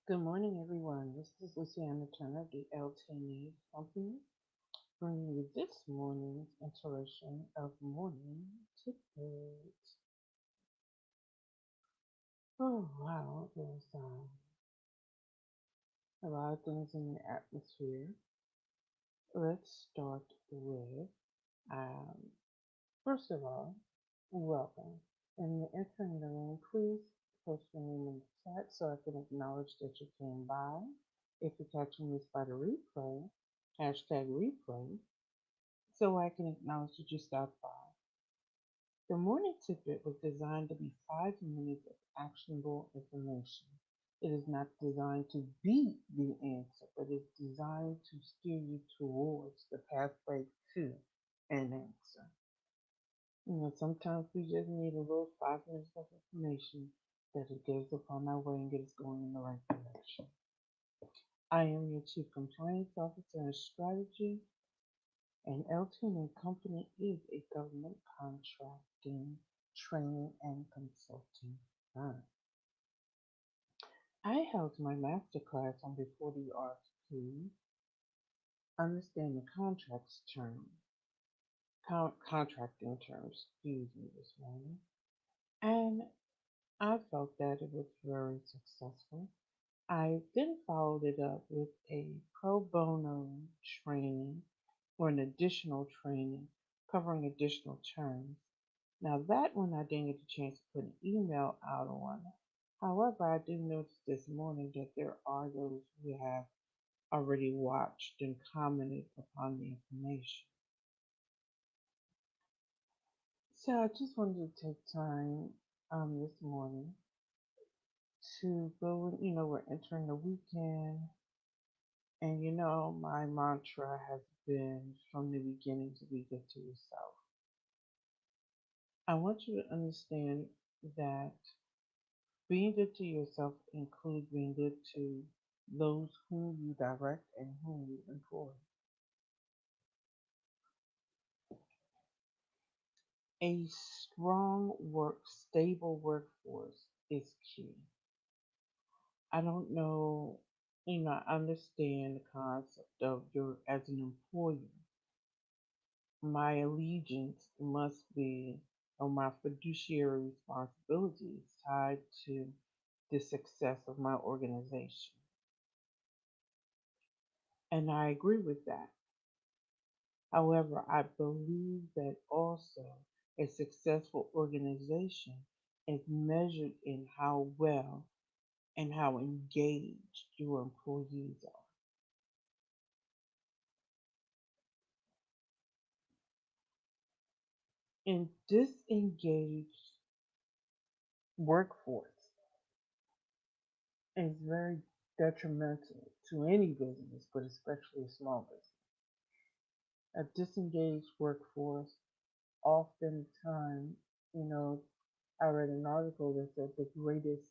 Good morning, everyone. This is Luciana Turner, the LT&A company, bringing you this morning's iteration of Morning Tidbit. Oh, wow, there's a lot of things in the atmosphere. Let's start with, um, first of all, welcome. And you're entering the room, please post your name in the chat so I can acknowledge that you came by. If you're catching this by the replay, hashtag replay, so I can acknowledge that you stopped by. The morning tidbit was designed to be 5 minutes of actionable information. It is not designed to be the answer, but it's designed to steer you towards the pathway to an answer. Sometimes we just need a little 5 minutes of information that will get us upon our way and get us going in the right direction. I am your Chief Compliance Officer and Strategy. An LT&A company is a government contracting, training, and consulting firm. I held my master class on Before the RFP, Understand the contracting terms, excuse me, this morning. And I felt that it was very successful. I then followed it up with a pro bono training or an additional training covering additional terms. Now that one I didn't get a chance to put an email out on. However, I did notice this morning that there are those who have already watched and commented upon the information. So I just wanted to take time this morning to go, we're entering the weekend, and my mantra has been from the beginning to be good to yourself. I want you to understand that being good to yourself includes being good to those whom you direct and whom you employ. A stable workforce is key. I don't know, I understand the concept of your as an employer. My allegiance must be, or my fiduciary responsibility is tied to the success of my organization. And I agree with that. However, I believe that also a successful organization is measured in how well and how engaged your employees are. In disengaged workforce is very detrimental to any business, but especially a small business. A disengaged workforce oftentimes, you know, I read an article that said the greatest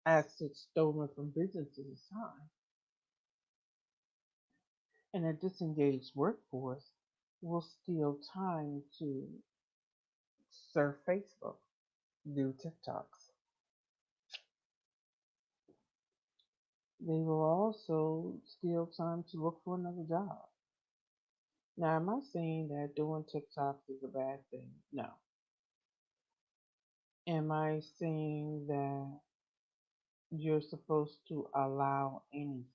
asset stolen from businesses is time. And a disengaged workforce will steal time to surf Facebook, do TikToks. They will also steal time to look for another job. Now, am I saying that doing TikToks is a bad thing? No. Am I saying that you're supposed to allow anything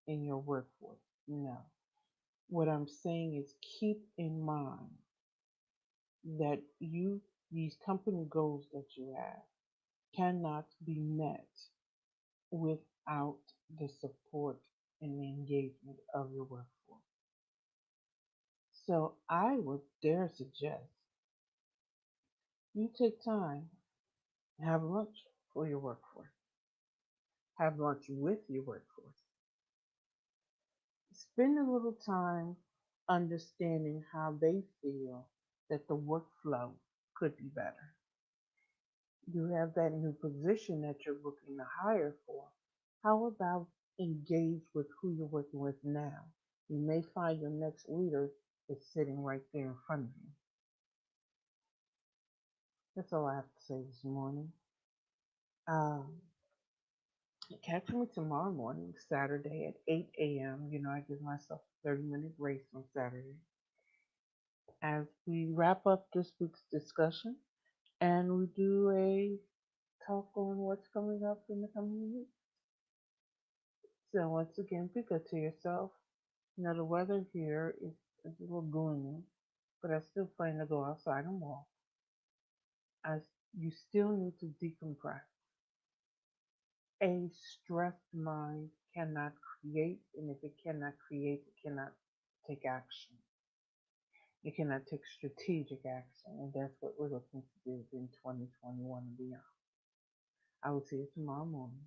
in your workforce? No. What I'm saying is keep in mind that these company goals that you have cannot be met without the support and the engagement of your workforce. So I would dare suggest you take time, have lunch for your workforce, have lunch with your workforce, spend a little time understanding how they feel that the workflow could be better. You have that new position that you're looking to hire for. How about engage with who you're working with now? You may find your next leader is sitting right there in front of you. That's all I have to say this morning. Um, Catch me tomorrow morning, Saturday at 8 a.m. You know, I give myself a 30-minute grace on Saturday as we wrap up this week's discussion and we do a talk on what's coming up in the coming week. So once again, be good to yourself. You know, the weather here is a little gloomy, but I still plan to go outside and walk. As you still need to decompress. A stressed mind cannot create, and if it cannot create, it cannot take action. It cannot take strategic action, and that's what we're looking to do in 2021 and beyond. I will see you tomorrow morning.